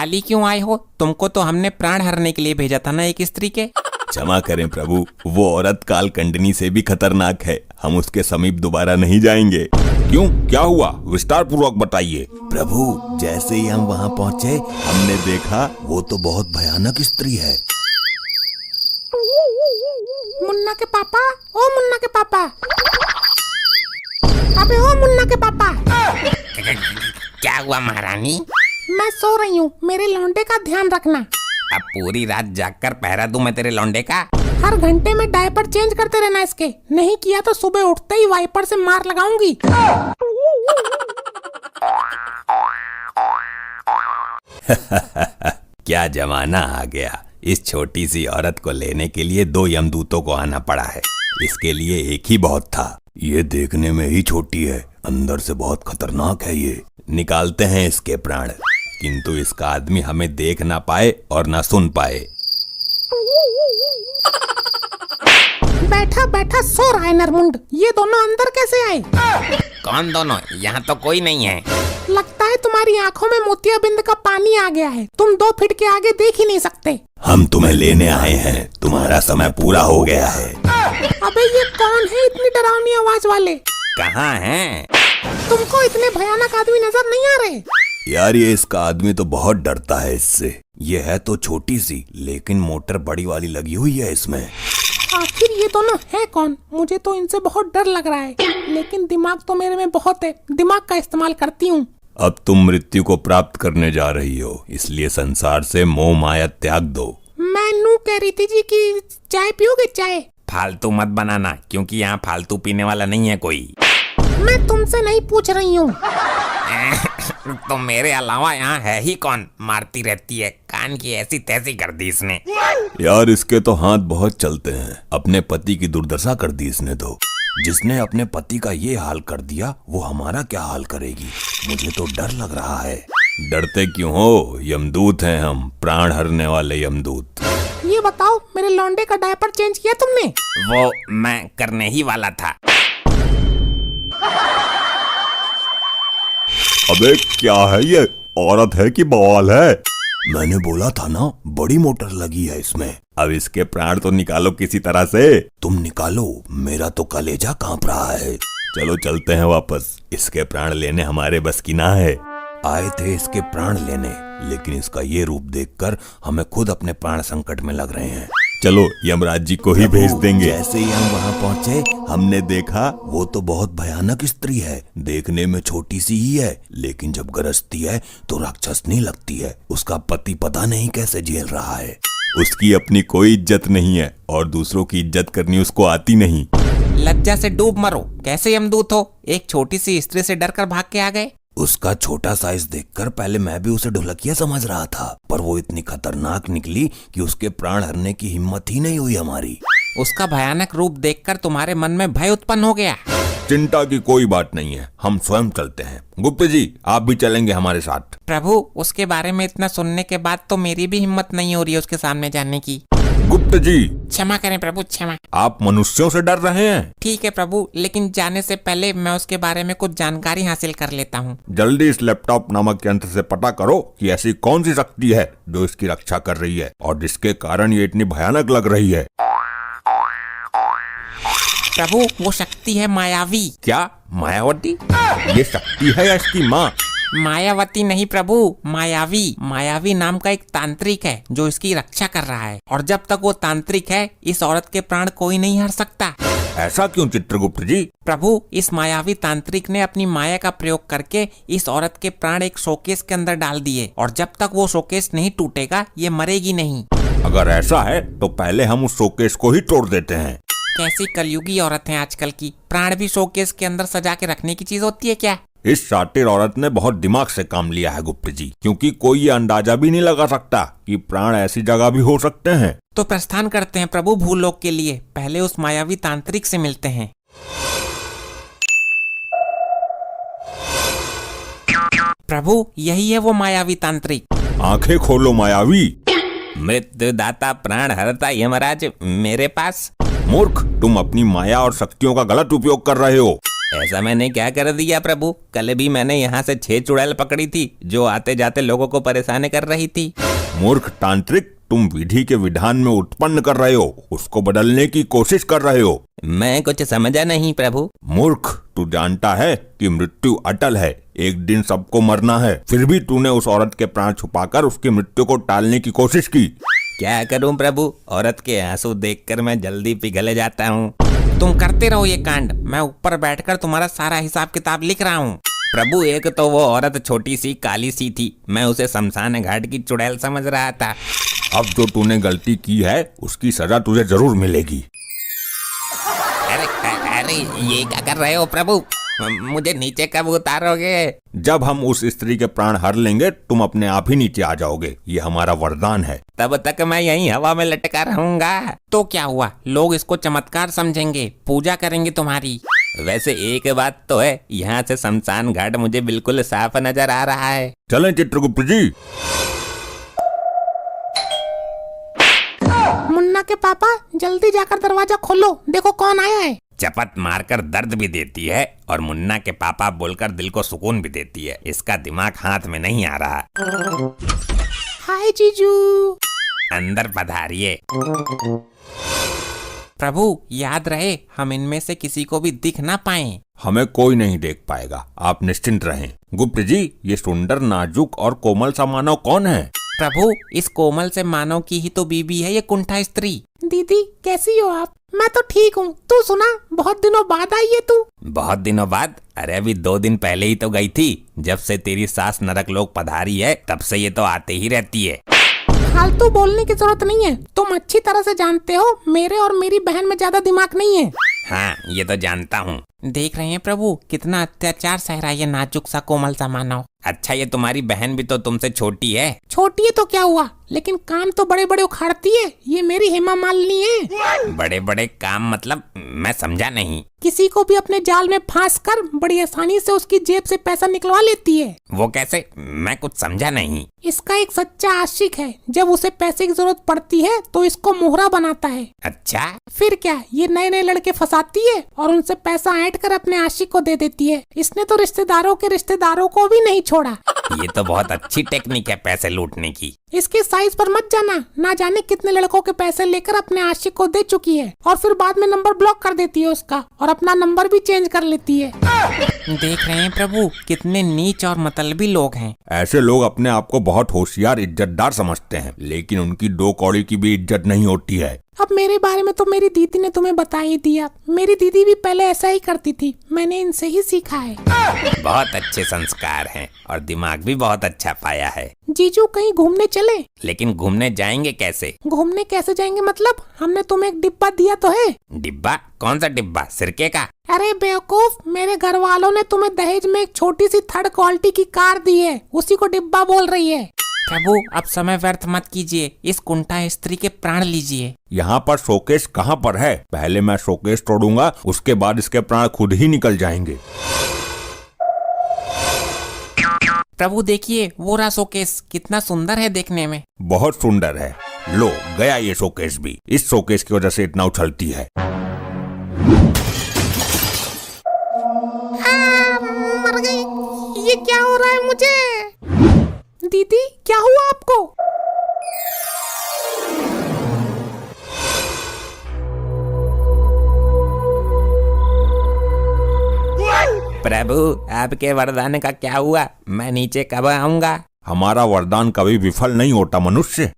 खाली क्यों आए हो? तुमको तो हमने प्राण हरने के लिए भेजा था ना एक स्त्री के। क्षमा करें प्रभु, वो औरत कालकंडनी से भी खतरनाक है, हम उसके समीप दोबारा नहीं जाएंगे। क्यों, क्या हुआ? विस्तार पूर्वक बताइए। प्रभु, जैसे ही हम वहाँ पहुँचे हमने देखा वो तो बहुत भयानक स्त्री है। मुन्ना के पापा, ओ मुन्ना के पापा, अबे ओ मुन्ना के पापा। क्या हुआ महारानी? मैं सो रही हूँ, मेरे लौंडे का ध्यान रखना। अब पूरी रात जागकर पहरा दूं मैं तेरे लौंडे का? हर घंटे में डायपर चेंज करते रहना इसके, नहीं किया तो सुबह उठते ही वाइपर से मार लगाऊंगी। क्या जमाना आ गया, इस छोटी सी औरत को लेने के लिए 2 यमदूतों को आना पड़ा है। इसके लिए एक ही बहुत था। ये देखने में ही छोटी है, अंदर से बहुत खतरनाक है। ये निकालते हैं इसके प्राण, किंतु इसका आदमी हमें देख ना पाए और ना सुन पाए। बैठा बैठा सो रहा है नरमुंड, ये दोनों अंदर कैसे आए? कौन दोनों? यहाँ तो कोई नहीं है। लगता है तुम्हारी आंखों में मोतियाबिंद का पानी आ गया है, तुम 2 फीट के आगे देख ही नहीं सकते। हम तुम्हें लेने आए हैं, तुम्हारा समय पूरा हो गया है। अबे ये कौन है इतनी डरावनी आवाज वाले? कहाँ हैं? तुमको इतने भयानक आदमी नजर नहीं आ रहे? यार ये इसका आदमी तो बहुत डरता है इससे। ये है तो छोटी सी, लेकिन मोटर बड़ी वाली लगी हुई है इसमें। आखिर ये दोनों है कौन? मुझे तो इनसे बहुत डर लग रहा है, लेकिन दिमाग तो मेरे में बहुत है, दिमाग का इस्तेमाल करती हूँ। अब तुम मृत्यु को प्राप्त करने जा रही हो, इसलिए संसार से मोह माया त्याग दो। मैं नू कह रही थी जी कि चाय पियोगे? चाय? फालतू मत बनाना, क्योंकि यहाँ फालतू पीने वाला नहीं है कोई। मैं तुमसे नहीं पूछ रही हूँ। तो मेरे अलावा यहाँ है ही कौन? मारती रहती है, कान की ऐसी तैसी कर दी इसने। यार इसके तो हाथ बहुत चलते हैं, अपने पति की दुर्दशा कर दी इसने तो। जिसने अपने पति का ये हाल कर दिया वो हमारा क्या हाल करेगी? मुझे तो डर लग रहा है। डरते क्यों हो? यमदूत हैं हम, प्राण हरने वाले यमदूत। ये बताओ, मेरे लौंडे का डायपर चेंज किया तुमने? वो मैं करने ही वाला था। अबे क्या है ये? औरत है कि बवाल है? मैंने बोला था ना, बड़ी मोटर लगी है इसमें। अब इसके प्राण तो निकालो किसी तरह से। तुम निकालो, मेरा तो कलेजा कांप रहा है। चलो चलते हैं वापस, इसके प्राण लेने हमारे बस की ना है। आए थे इसके प्राण लेने, लेकिन इसका ये रूप देखकर हमें खुद अपने प्राण संकट में लग रहे हैं। चलो यमराज जी को ही भेज देंगे। जैसे ही हम वहाँ पहुँचे हमने देखा वो तो बहुत भयानक स्त्री है। देखने में छोटी सी ही है, लेकिन जब गरजती है तो राक्षसनी लगती है। उसका पति पता नहीं कैसे झेल रहा है। उसकी अपनी कोई इज्जत नहीं है और दूसरों की इज्जत करनी उसको आती नहीं। लज्जा से डूब मरो, कैसे यमदूत हो? एक छोटी सी स्त्री से डरकर भाग के आ गए। उसका छोटा साइज देखकर पहले मैं भी उसे ढोलकिया समझ रहा था, पर वो इतनी खतरनाक निकली कि उसके प्राण हरने की हिम्मत ही नहीं हुई हमारी। उसका भयानक रूप देखकर तुम्हारे मन में भय उत्पन्न हो गया। चिंता की कोई बात नहीं है, हम स्वयं चलते हैं। गुप्त जी, आप भी चलेंगे हमारे साथ। प्रभु, उसके बारे में इतना सुनने के बाद तो मेरी भी हिम्मत नहीं हो रही है उसके सामने जाने की। गुप्त जी, क्षमा करें प्रभु, क्षमा। आप मनुष्यों से डर रहे हैं? ठीक है प्रभु, लेकिन जाने से पहले मैं उसके बारे में कुछ जानकारी हासिल कर लेता हूँ। जल्दी इस लैपटॉप नामक यंत्र से पता करो कि ऐसी कौन सी शक्ति है जो इसकी रक्षा कर रही है और जिसके कारण ये इतनी भयानक लग रही है। प्रभु, वो शक्ति है मायावी। क्या मायावती? ये शक्ति है या इसकी माँ? मायावती नहीं प्रभु, मायावी। मायावी नाम का एक तांत्रिक है जो इसकी रक्षा कर रहा है, और जब तक वो तांत्रिक है इस औरत के प्राण कोई नहीं हर सकता। ऐसा क्यों चित्रगुप्त जी? प्रभु, इस मायावी तांत्रिक ने अपनी माया का प्रयोग करके इस औरत के प्राण एक शोकेस के अंदर डाल दिए, और जब तक वो शोकेस नहीं टूटेगा ये मरेगी नहीं। अगर ऐसा है तो पहले हम उस शोकेस को ही तोड़ देते हैं। कैसी कलयुगी औरत है आजकल की, प्राण भी शोकेस के अंदर सजा के रखने की चीज होती है क्या? इस शातिर औरत ने बहुत दिमाग से काम लिया है गुप्त जी, क्योंकि कोई ये अंदाजा भी नहीं लगा सकता कि प्राण ऐसी जगह भी हो सकते हैं। तो प्रस्थान करते हैं प्रभु भूलोक के लिए, पहले उस मायावी तांत्रिक से मिलते हैं। प्रभु, यही है वो मायावी तांत्रिक। आंखें खोलो मायावी। मृत्युदाता प्राण हरता यमराज मेरे पास। मूर्ख, तुम अपनी माया और शक्तियों का गलत उपयोग कर रहे हो। ऐसा मैंने क्या कर दिया प्रभु? कल भी मैंने यहाँ से 6 चुड़ैल पकड़ी थी जो आते जाते लोगों को परेशान कर रही थी। मूर्ख तांत्रिक, तुम विधि के विधान में उत्पन्न कर रहे हो, उसको बदलने की कोशिश कर रहे हो। मैं कुछ समझा नहीं प्रभु। मूर्ख, तू जानता है कि मृत्यु अटल है, एक दिन सबको मरना है, फिर भी तूने उस औरत के प्राण छुपाकर उसकी मृत्यु को टालने की कोशिश की। क्या करूं प्रभु, औरत के आंसू देखकर मैं जल्दी पिघल जाता हूँ। तुम करते रहो ये कांड, मैं ऊपर बैठकर तुम्हारा सारा हिसाब किताब लिख रहा हूँ। प्रभु, एक तो वो औरत छोटी सी काली सी थी, मैं उसे शमशान घाट की चुड़ैल समझ रहा था। अब जो तूने गलती की है उसकी सजा तुझे जरूर मिलेगी। अरे अरे ये क्या कर रहे हो प्रभु? मुझे नीचे कब उतारोगे? जब हम उस स्त्री के प्राण हर लेंगे तुम अपने आप ही नीचे आ जाओगे, ये हमारा वरदान है। तब तक मैं यहीं हवा में लटका रहूंगा। तो क्या हुआ, लोग इसको चमत्कार समझेंगे, पूजा करेंगे तुम्हारी। वैसे एक बात तो है, यहाँ से शमशान घाट मुझे बिल्कुल साफ नजर आ रहा है। चलें चित्रगुप्त जी। मुन्ना के पापा, जल्दी जाकर दरवाजा खोलो, देखो कौन आया है। चपत मारकर दर्द भी देती है और मुन्ना के पापा बोलकर दिल को सुकून भी देती है। इसका दिमाग हाथ में नहीं आ रहा। हाय जीजू। अंदर पधारिए। प्रभु, याद रहे हम इनमें से किसी को भी दिख ना पाएं। हमें कोई नहीं देख पाएगा, आप निश्चिंत रहें। गुप्त जी, ये सुंदर, नाजुक और कोमल सा मानव कौन है? प्रभु, इस कोमल से मानव की ही तो बीबी है ये कुंठा स्त्री। दीदी कैसी हो आप? मैं तो ठीक हूँ, तू सुना, बहुत दिनों बाद आई है तू। बहुत दिनों बाद? अरे अभी 2 दिन पहले ही तो गई थी। जब से तेरी सास नरक लोक पधारी है तब से ये तो आते ही रहती है। फालतू बोलने की जरूरत नहीं है, तुम अच्छी तरह से जानते हो मेरे और मेरी बहन में ज्यादा दिमाग नहीं है। हाँ, ये तो जानता हूँ। देख रहे हैं प्रभु, कितना अत्याचार सह रहा है ये नाजुक सा कोमल सा मानव। अच्छा, ये तुम्हारी बहन भी तो तुमसे छोटी है। छोटी है तो क्या हुआ, लेकिन काम तो बड़े बड़े उखाड़ती है। ये मेरी हेमा मालिनी है। बड़े बड़े काम मतलब? मैं समझा नहीं। किसी को भी अपने जाल में फांस कर बड़ी आसानी से उसकी जेब से पैसा निकलवा लेती है। वो कैसे? मैं कुछ समझा नहीं। इसका एक सच्चा आशिक है, जब उसे पैसे की जरूरत पड़ती है तो इसको मोहरा बनाता है। अच्छा, फिर क्या, ये नए नए लड़के फंसाती है और उनसे पैसा ऐंठ कर अपने आशिक को दे देती है। इसने तो रिश्तेदारों के रिश्तेदारों को भी नहीं छोड़ा। ये तो बहुत अच्छी टेक्निक है पैसे लूटने की। इसके साइज पर मत जाना, ना जाने कितने लड़कों के पैसे लेकर अपने आशिक को दे चुकी है और फिर बाद में नंबर ब्लॉक कर देती है उसका और अपना नंबर भी चेंज कर लेती है। देख रहे हैं प्रभु, कितने नीच और मतलबी लोग हैं। ऐसे लोग अपने आप को बहुत होशियार, इज्जतदार समझते हैं, लेकिन उनकी 2 कौड़ी की भी इज्जत नहीं होती है। अब मेरे बारे में तो मेरी दीदी ने तुम्हें बता ही दिया। मेरी दीदी भी पहले ऐसा ही करती थी, मैंने इनसे ही सीखा है। बहुत अच्छे संस्कार हैं और दिमाग भी बहुत अच्छा पाया है। जीजू कहीं घूमने चले? लेकिन घूमने जाएंगे कैसे? घूमने कैसे जाएंगे मतलब, हमने तुम्हें एक डिब्बा दिया तो है। डिब्बा? कौन सा डिब्बा? सिरके का? अरे बेवकूफ, मेरे घर वालों ने तुम्हें दहेज में एक छोटी सी 3rd क्वालिटी की कार दी है, उसी को डिब्बा बोल रही है। प्रभु, अब समय व्यर्थ मत कीजिए, इस कुंठा स्त्री के प्राण लीजिए। यहाँ पर शोकेश कहाँ पर है? पहले मैं शोकेश तोड़ूंगा, उसके बाद इसके प्राण खुद ही निकल जाएंगे। प्रभु देखिए, वो रहा शोकेस, कितना सुंदर है देखने में। बहुत सुंदर है। लो, गया ये शोकेश भी। इस शोकेश की वजह से इतना उछलती है। मर गई, ये क्या हो रहा है मुझे? दीदी क्या हुआ आपको? प्रभु, आपके वरदान का क्या हुआ? मैं नीचे कब आऊंगा? हमारा वरदान कभी विफल नहीं होता मनुष्य।